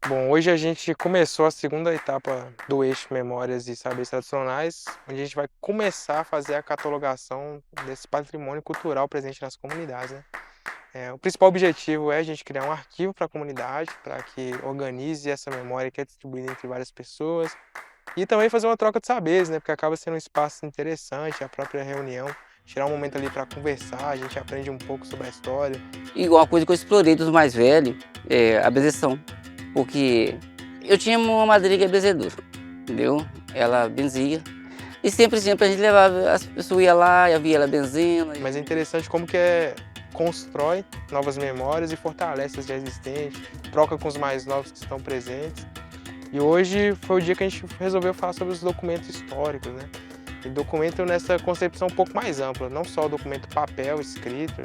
Bom, hoje a gente começou a segunda etapa do eixo Memórias e Saberes Tradicionais, onde a gente vai começar a fazer a catalogação desse patrimônio cultural presente nas comunidades, né? O principal objetivo é a gente criar um arquivo para a comunidade, para que organize essa memória que é distribuída entre várias pessoas, e também fazer uma troca de saberes, né? Porque acaba sendo um espaço interessante, a própria reunião, tirar um momento ali para conversar, a gente aprende um pouco sobre a história. E uma coisa que eu explorei dos mais velhos é a benzeção, porque eu tinha uma madrinha que é benzedora, entendeu? Ela benzia, e sempre a gente levava, as pessoas iam lá, eu via ela benzendo. Mas é interessante como que constrói novas memórias e fortalece as já existentes, troca com os mais novos que estão presentes. E hoje foi o dia que a gente resolveu falar sobre os documentos históricos, né? E documento nessa concepção um pouco mais ampla, não só o documento papel, escrito,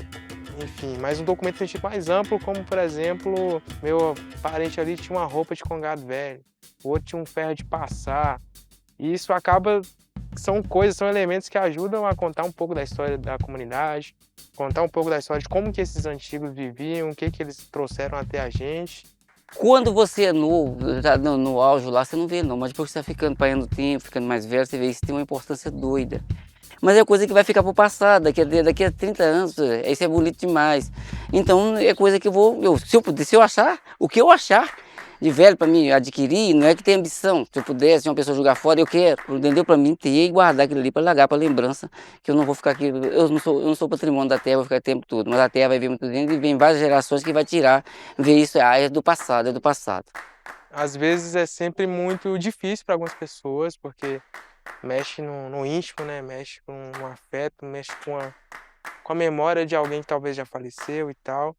enfim, mas um documento no sentido mais amplo, como por exemplo, meu parente ali tinha uma roupa de congado velho, o outro tinha um ferro de passar, e isso acaba, são coisas, são elementos que ajudam a contar um pouco da história da comunidade, contar um pouco da história de como que esses antigos viviam, o que que eles trouxeram até a gente. Quando você é novo, tá no auge lá, você não vê não, mas depois que você vai ficando, passando o tempo, ficando mais velho, você vê isso tem uma importância doida. Mas é coisa que vai ficar pro passado, daqui a 30 anos, isso é bonito demais. Então é coisa que se eu achar, o que eu achar de velho para mim adquirir, não é que tem ambição. Se eu pudesse, uma pessoa jogar fora, eu quero, entendeu? Para mim ter e guardar aquilo ali para largar, para lembrança, que eu não vou ficar aqui, eu não sou patrimônio da terra, vou ficar o tempo todo, mas a terra vai vir muito dentro e vem várias gerações que vai tirar, ver isso, é do passado, é do passado. Às vezes é sempre muito difícil para algumas pessoas, porque mexe no íntimo, né? Mexe com um afeto, mexe com a memória de alguém que talvez já faleceu e tal.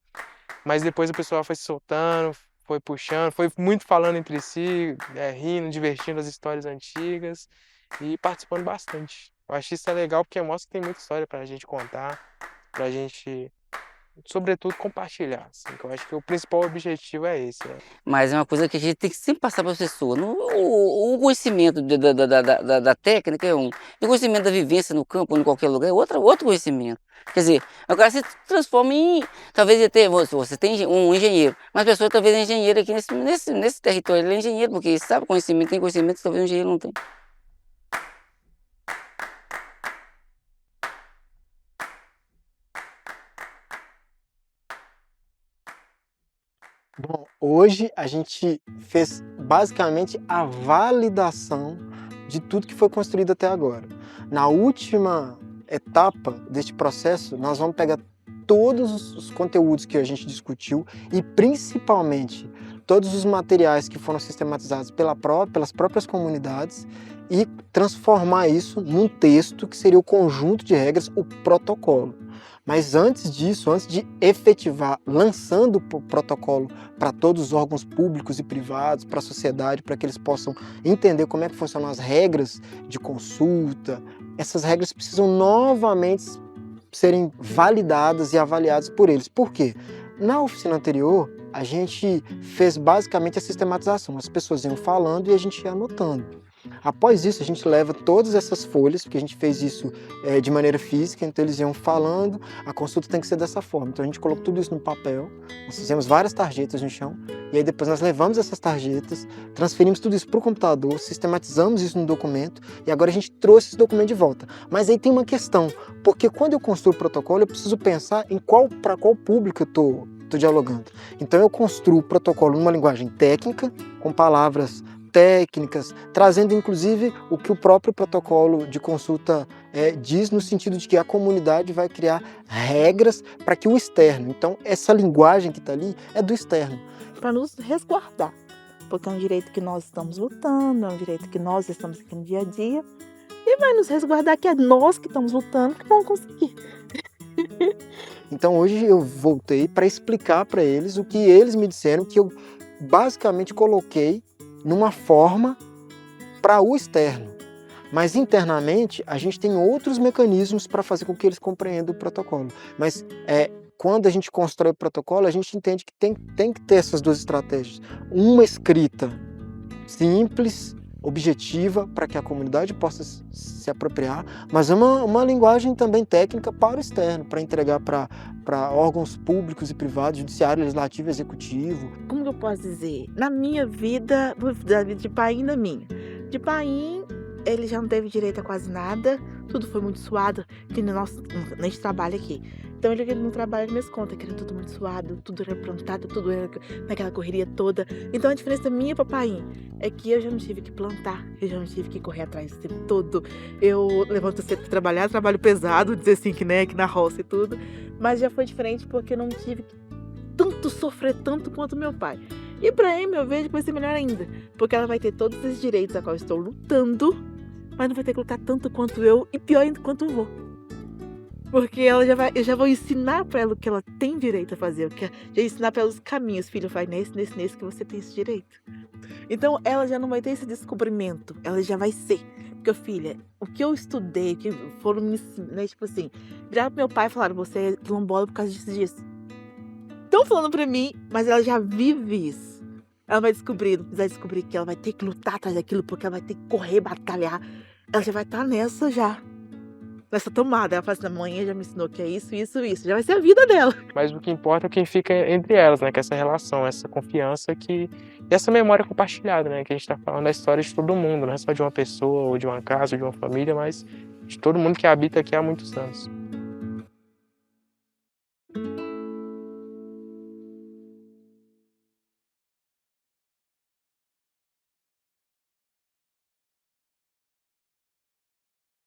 Mas depois o pessoal foi se soltando, foi puxando, foi muito falando entre si, rindo, divertindo as histórias antigas e participando bastante. Eu acho isso legal porque mostra que tem muita história para a gente contar, para a gente, sobretudo, compartilhar. Assim, que eu acho que o principal objetivo é esse, né? Mas é uma coisa que a gente tem que sempre passar para as pessoas. O conhecimento da técnica é um. E o conhecimento da vivência no campo ou em qualquer lugar é outro conhecimento. Quer dizer, agora se transforma em. Talvez até você tem um engenheiro, mas a pessoa talvez é engenheiro aqui nesse território. Ele é engenheiro, porque sabe conhecimento, tem conhecimento que talvez o engenheiro não tem. Bom, hoje a gente fez basicamente a validação de tudo que foi construído até agora. Na última etapa deste processo, nós vamos pegar todos os conteúdos que a gente discutiu e principalmente todos os materiais que foram sistematizados pelas próprias comunidades e transformar isso num texto que seria o conjunto de regras, o protocolo. Mas antes disso, antes de efetivar, lançando o protocolo para todos os órgãos públicos e privados, para a sociedade, para que eles possam entender como é que funcionam as regras de consulta, essas regras precisam novamente serem validadas e avaliadas por eles. Por quê? Na oficina anterior, a gente fez basicamente a sistematização. As pessoas iam falando e a gente ia anotando. Após isso, a gente leva todas essas folhas, porque a gente fez isso de maneira física, então eles iam falando, a consulta tem que ser dessa forma. Então a gente colocou tudo isso no papel, nós fizemos várias tarjetas no chão, e aí depois nós levamos essas tarjetas, transferimos tudo isso para o computador, sistematizamos isso no documento, e agora a gente trouxe esse documento de volta. Mas aí tem uma questão, porque quando eu construo o protocolo, eu preciso pensar em para qual público eu estou dialogando. Então eu construo o protocolo numa linguagem técnica, com palavras técnicas, trazendo inclusive o que o próprio protocolo de consulta diz, no sentido de que a comunidade vai criar regras para que o externo, então essa linguagem que está ali é do externo. Para nos resguardar, porque é um direito que nós estamos lutando, é um direito que nós estamos aqui no dia a dia, e vai nos resguardar que é nós que estamos lutando que vamos conseguir. Então hoje eu voltei para explicar para eles o que eles me disseram, que eu basicamente coloquei numa forma para o externo. Mas internamente a gente tem outros mecanismos para fazer com que eles compreendam o protocolo. Mas quando a gente constrói o protocolo, a gente entende que tem que ter essas duas estratégias. Uma escrita simples, objetiva para que a comunidade possa se apropriar, mas é uma linguagem também técnica para o externo, para entregar para órgãos públicos e privados, judiciário, legislativo, executivo. Como que eu posso dizer? Na minha vida, da vida de Paim da minha. De Paim, ele já não teve direito a quase nada, tudo foi muito suado, que a gente trabalha aqui. Então ele não trabalha nas minhas contas, que era tudo muito suado, tudo era plantado, tudo era naquela correria toda. Então a diferença minha para Paim é que eu já não tive que plantar, eu já não tive que correr atrás o tempo todo. Eu levanto cedo para trabalhar, trabalho pesado, dizer assim que, né, que na roça e tudo, mas já foi diferente porque eu não tive que sofrer tanto quanto meu pai. E para Amy eu vejo que vai ser melhor ainda, porque ela vai ter todos esses direitos a qual eu estou lutando, mas não vai ter que lutar tanto quanto eu e pior ainda quanto eu vou. Porque eu já vou ensinar para ela o que ela tem direito a fazer, já ensinar para ela os caminhos, filho, vai nesse que você tem esse direito. Então ela já não vai ter esse descobrimento, ela já vai ser. Porque, filha, o que eu estudei, que foram me ensinar, né, tipo assim, viraram pro meu pai e falaram, você é quilombola por causa disso. Estão falando pra mim, mas ela já vive isso. Ela vai descobrir, não precisa descobrir que ela vai ter que lutar atrás daquilo, porque ela vai ter que correr, batalhar. Ela já vai estar nessa tomada. Ela fala assim, a mãe já me ensinou que é isso, isso, isso. Já vai ser a vida dela. Mas o que importa é quem fica entre elas, né? Que é essa relação, essa confiança e essa memória compartilhada, né? Que a gente tá falando da história de todo mundo, não é só de uma pessoa, ou de uma casa, ou de uma família, mas de todo mundo que habita aqui há muitos anos.